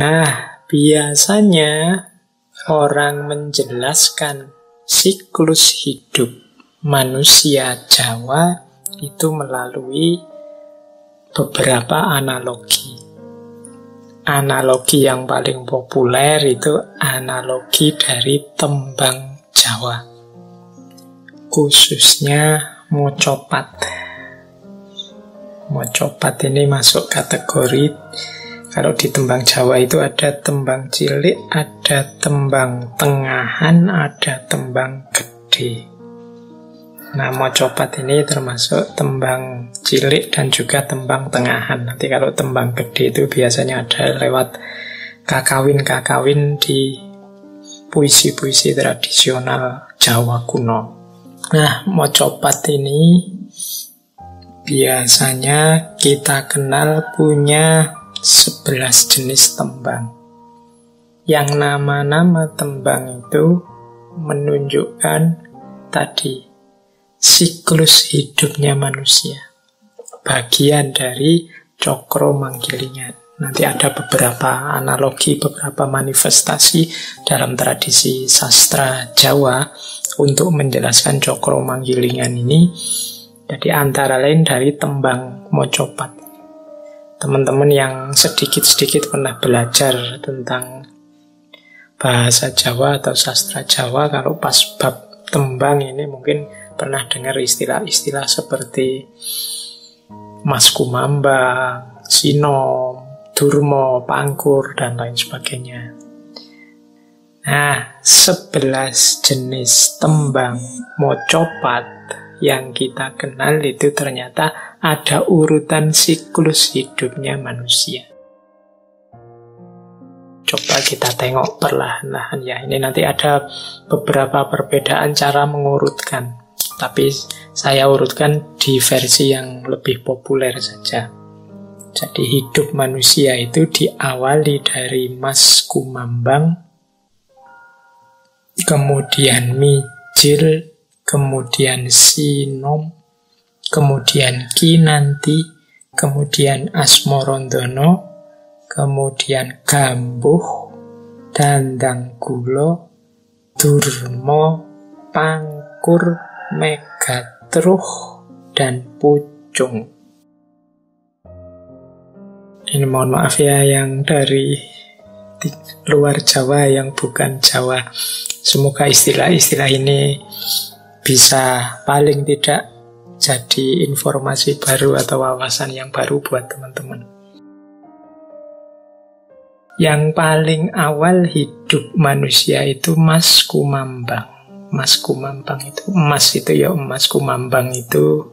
Nah, biasanya orang menjelaskan siklus hidup manusia Jawa itu melalui beberapa analogi. Analogi yang paling populer itu analogi dari tembang Jawa, khususnya mocopat. Mocopat ini masuk kategori, kalau di tembang Jawa itu ada tembang cilik, ada tembang tengahan, ada tembang gede. Nah, mocopat ini termasuk tembang cilik dan juga tembang tengahan. Nanti kalau tembang gede itu biasanya ada lewat kakawin-kakawin di puisi-puisi tradisional Jawa kuno. Nah, mocopat ini biasanya kita kenal punya 11 jenis tembang. Yang nama-nama tembang itu menunjukkan tadi siklus hidupnya manusia, bagian dari cokro manggilingan. Nanti ada beberapa analogi, beberapa manifestasi dalam tradisi sastra Jawa untuk menjelaskan cokro manggilingan ini. Jadi antara lain dari tembang mocopat. Teman-teman yang sedikit-sedikit pernah belajar tentang bahasa Jawa atau sastra Jawa, kalau pas bab tembang ini mungkin pernah dengar istilah-istilah seperti Mas Kumambang, Sinom, Durmo, Pangkur, dan lain sebagainya. Nah, 11 jenis tembang mocopat yang kita kenal itu ternyata ada urutan siklus hidupnya manusia. Coba kita tengok perlahan-lahan ya. Ini nanti ada beberapa perbedaan cara mengurutkan, tapi saya urutkan di versi yang lebih populer saja. Jadi hidup manusia itu diawali dari Mas Kumambang, kemudian Mijil, kemudian Sinom, kemudian Kinanti, kemudian Asmorondono, kemudian Gambuh, Dandanggulo, Durmo, Pangkur, Megatruh, dan Pucung. Ini mohon maaf ya yang dari luar Jawa, yang bukan Jawa. Semoga istilah-istilah ini bisa paling tidak jadi informasi baru atau wawasan yang baru buat teman-teman. Yang paling awal hidup manusia itu Mas Kumambang. Mas Kumambang itu emas, itu ya emas. Kumambang itu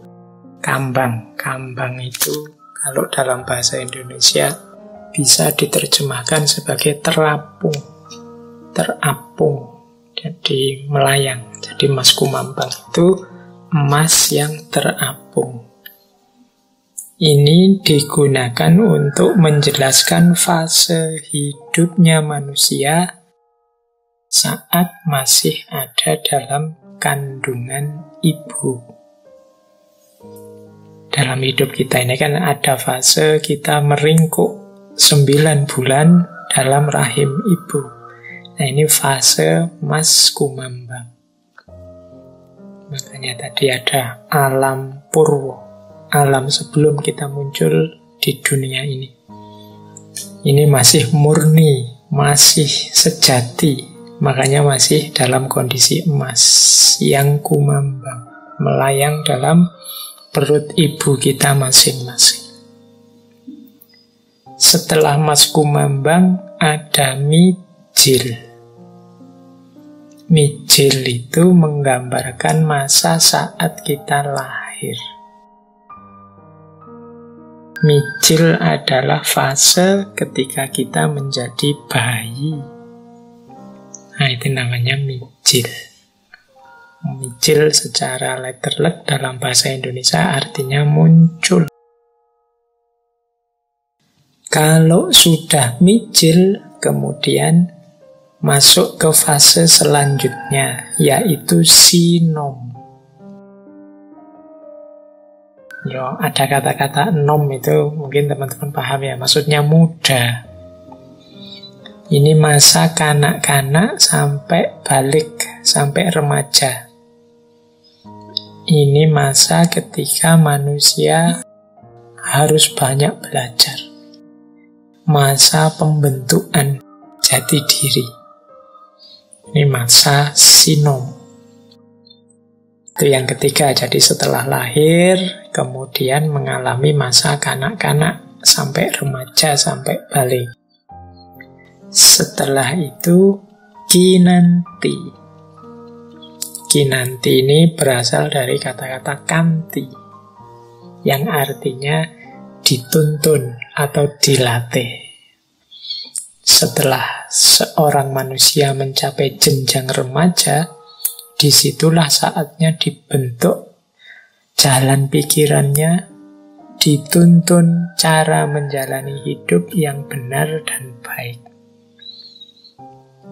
kambang. Kambang itu kalau dalam bahasa Indonesia bisa diterjemahkan sebagai terapung. Terapung. Jadi melayang. Jadi Mas Kumambang itu emas yang terapung. Ini digunakan untuk menjelaskan fase hidupnya manusia saat masih ada dalam kandungan ibu. Dalam hidup kita ini kan ada fase kita meringkuk 9 bulan dalam rahim ibu. Nah, ini fase Mas Kumambang. Makanya tadi ada alam purwo, alam sebelum kita muncul di dunia ini. Ini masih murni, masih sejati, makanya masih dalam kondisi emas yang kumambang, melayang dalam perut ibu kita masing-masing. Setelah Mas Kumambang ada Mijil. Mijil itu menggambarkan masa saat kita lahir. Mijil adalah fase ketika kita menjadi bayi. Nah, itu namanya mijil. Mijil secara letterlek dalam bahasa Indonesia artinya muncul. Kalau sudah mijil, kemudian masuk ke fase selanjutnya, yaitu sinom. Yo, ada kata-kata nom itu mungkin teman-teman paham ya, maksudnya muda. Ini masa kanak-kanak sampai balik, sampai remaja. Ini masa ketika manusia harus banyak belajar. Masa pembentukan jati diri. Ini masa sinom. Itu yang ketiga. Jadi setelah lahir, kemudian mengalami masa kanak-kanak sampai remaja, sampai balik. Setelah itu kinanti. Kinanti ini berasal dari kata-kata kanti, yang artinya dituntun atau dilatih. Setelah seorang manusia mencapai jenjang remaja, disitulah saatnya dibentuk jalan pikirannya, dituntun cara menjalani hidup yang benar dan baik.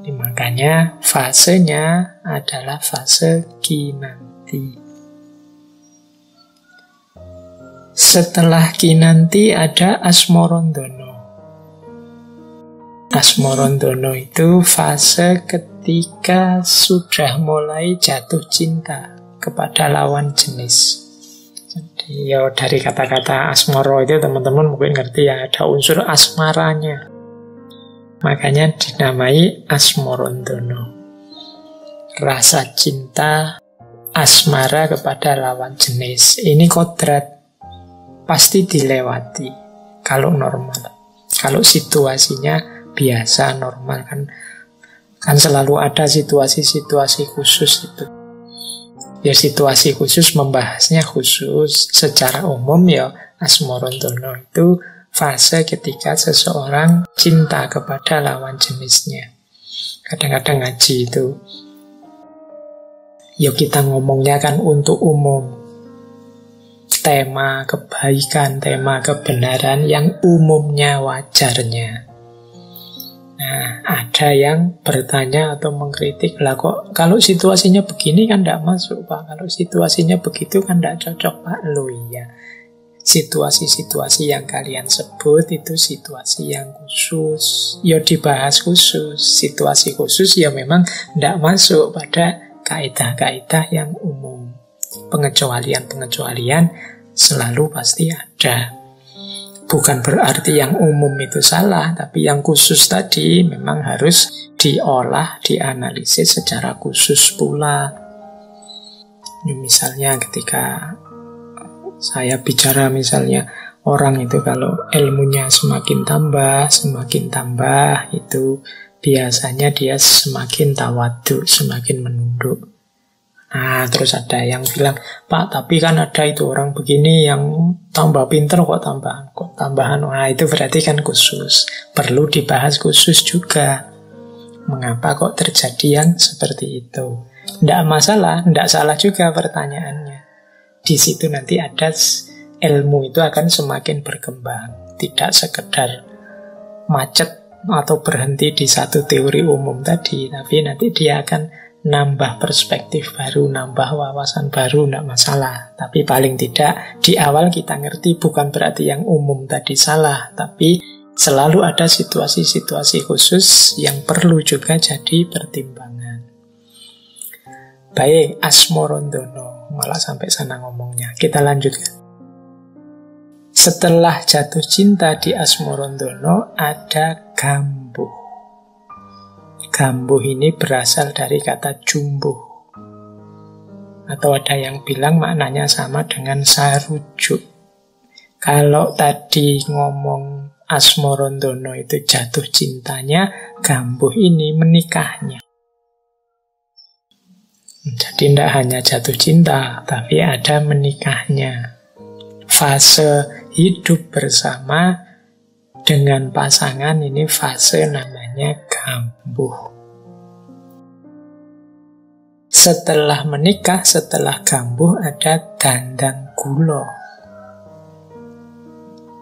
Makanya fasenya adalah fase kinanti. Setelah kinanti ada asmorondono. Asmorondono itu fase ketika sudah mulai jatuh cinta kepada lawan jenis. Jadi ya dari kata-kata asmoro itu teman-teman mungkin ngerti ya, ada unsur asmaranya. Makanya dinamai asmorondono. Rasa cinta asmara kepada lawan jenis. Ini kodrat, pasti dilewati kalau normal. Kalau situasinya biasa, normal, kan selalu ada situasi-situasi khusus itu. Ya situasi khusus membahasnya khusus. Secara umum ya asmorondono itu fase ketika seseorang cinta kepada lawan jenisnya. Kadang-kadang ngaji itu ya kita ngomongnya kan untuk umum. Tema kebaikan, tema kebenaran yang umumnya wajarnya. Nah, ada yang bertanya atau mengkritik, lah kok kalau situasinya begini kan tidak masuk Pak, kalau situasinya begitu kan tidak cocok Pak. Loh iya, situasi-situasi yang kalian sebut itu situasi yang khusus, ya dibahas khusus. Situasi khusus ya memang tidak masuk pada kaidah-kaidah yang umum. Pengecualian-pengecualian selalu pasti ada. Bukan berarti yang umum itu salah, tapi yang khusus tadi memang harus diolah, dianalisis secara khusus pula. Misalnya ketika saya bicara misalnya orang itu kalau ilmunya semakin tambah, itu biasanya dia semakin tawadu, semakin menunduk. Nah, terus ada yang bilang, Pak, tapi kan ada itu orang begini yang tambah pinter kok tambahan. Nah, itu berarti kan khusus. Perlu dibahas khusus juga. Mengapa kok terjadi yang seperti itu? Tidak masalah, tidak salah juga pertanyaannya. Di situ nanti ada ilmu itu akan semakin berkembang. Tidak sekedar macet atau berhenti di satu teori umum tadi, tapi nanti dia akan nambah perspektif baru, nambah wawasan baru, tidak masalah. Tapi paling tidak di awal kita ngerti bukan berarti yang umum tadi salah, tapi selalu ada situasi-situasi khusus yang perlu juga jadi pertimbangan. Baik, asmorondono, malah sampai sana ngomongnya. Kita lanjutkan. Setelah jatuh cinta di asmorondono ada gambuh. Gambuh ini berasal dari kata jumbuh. Atau ada yang bilang maknanya sama dengan sarujuk. Kalau tadi ngomong asmorondono itu jatuh cintanya, gambuh ini menikahnya. Jadi tidak hanya jatuh cinta, tapi ada menikahnya. Fase hidup bersama dengan pasangan ini fase namanya gambuh. Setelah menikah, setelah gambuh ada dandang gulo.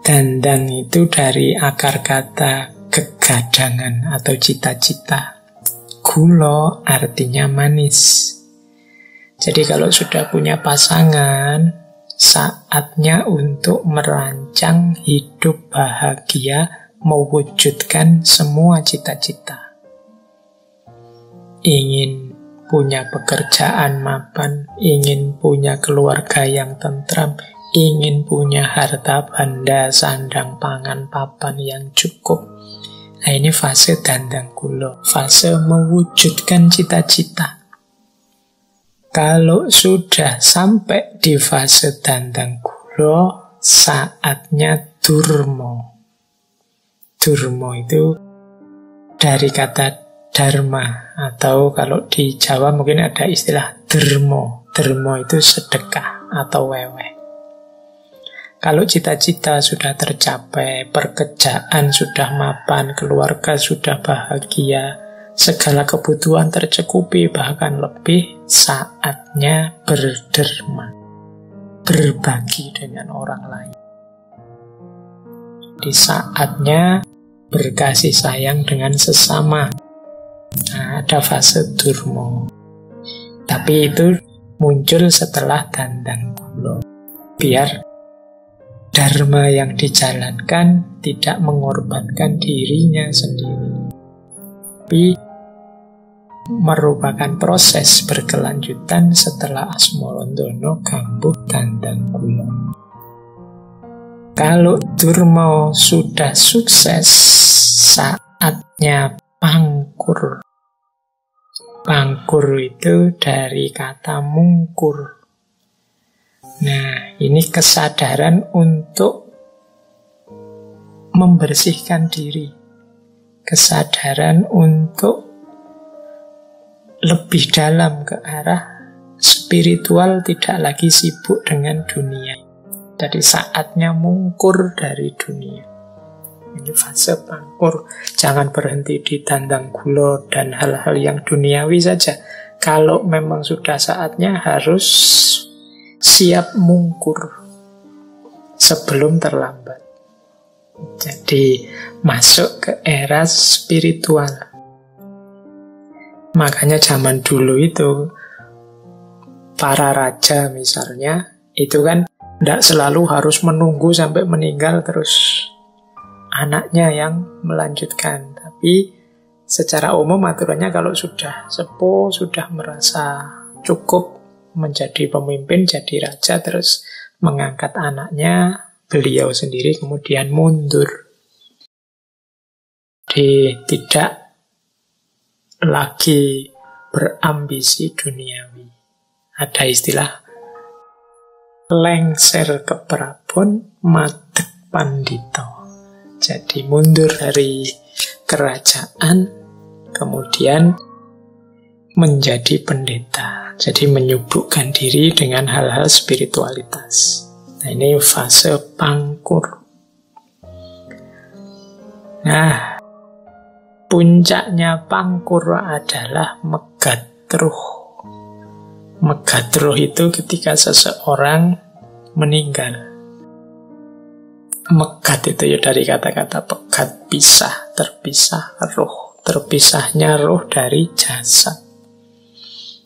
Dandang itu dari akar kata kegadangan atau cita-cita. Gulo artinya manis. Jadi kalau sudah punya pasangan, saatnya untuk merancang hidup bahagia mewujudkan semua cita-cita. Ingin punya pekerjaan mapan, ingin punya keluarga yang tentram, ingin punya harta benda, sandang pangan papan yang cukup. Nah, ini fase dandang kula, fase mewujudkan cita-cita. Kalau sudah sampai di fase dandang kula, saatnya durmo. Durmo itu dari kata dharma, atau kalau di Jawa mungkin ada istilah dermo. Dermo itu sedekah atau weweh. Kalau cita-cita sudah tercapai, pekerjaan sudah mapan, keluarga sudah bahagia, segala kebutuhan tercukupi, bahkan lebih, saatnya berderma, berbagi dengan orang lain. Di saatnya berkasih sayang dengan sesama. Nah, ada fase durmo. Tapi itu muncul setelah dandang kula. Biar dharma yang dijalankan tidak mengorbankan dirinya sendiri, tapi merupakan proses berkelanjutan setelah Asmarandono gambuh dandang kula. Kalau durma sudah sukses, saatnya pangkur. Pangkur itu dari kata mungkur. Nah, ini kesadaran untuk membersihkan diri. Kesadaran untuk lebih dalam ke arah spiritual, tidak lagi sibuk dengan dunia. Jadi saatnya mungkur dari dunia. Ini fase pangkur. Jangan berhenti di dandang kula dan hal-hal yang duniawi saja. Kalau memang sudah saatnya, harus siap mungkur sebelum terlambat. Jadi masuk ke era spiritual. Makanya zaman dulu itu para raja misalnya, itu kan tidak selalu harus menunggu sampai meninggal terus anaknya yang melanjutkan. Tapi secara umum aturannya kalau sudah sepuh, sudah merasa cukup menjadi pemimpin, jadi raja, terus mengangkat anaknya, beliau sendiri kemudian mundur. Tidak lagi berambisi duniawi. Ada istilah lengser ke prabon, madeg pandito. Jadi mundur dari kerajaan, kemudian menjadi pendeta. Jadi menyibukkan diri dengan hal-hal spiritualitas. Nah, ini fase pangkur. Nah, puncaknya pangkur adalah megatruh. Megatruh itu ketika seseorang meninggal. Megat itu ya dari kata-kata pegat, pisah, terpisah roh. Terpisahnya roh dari jasad.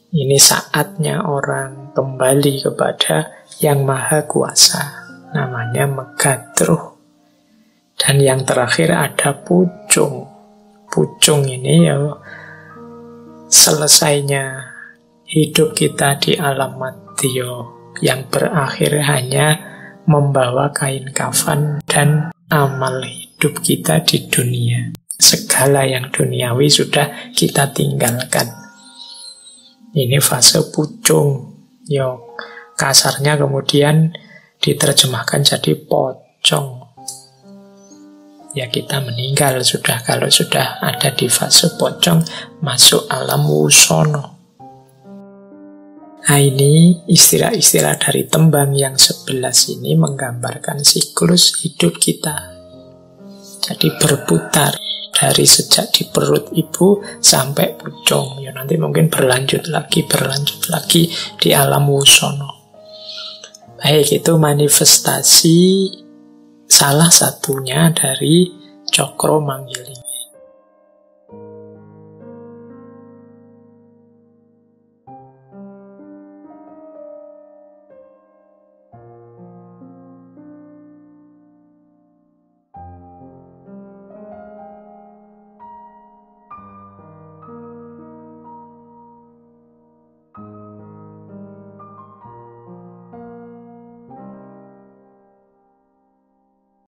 Ini saatnya orang kembali kepada Yang Maha Kuasa. Namanya megatruh. Dan yang terakhir ada pucung. Pucung ini ya selesainya hidup kita di alam madya, yang berakhir hanya membawa kain kafan dan amal hidup kita di dunia. Segala yang duniawi sudah kita tinggalkan. Ini fase pucung. Yo, kasarnya kemudian diterjemahkan jadi pocong. Ya, kita meninggal sudah kalau sudah ada di fase pocong, masuk alam wusono. Nah, ini istilah-istilah dari tembang yang 11 ini menggambarkan siklus hidup kita. Jadi berputar dari sejak di perut ibu sampai pucung. Ya, nanti mungkin berlanjut lagi di alam wusono. Baik, itu manifestasi salah satunya dari Cokro Manggiling.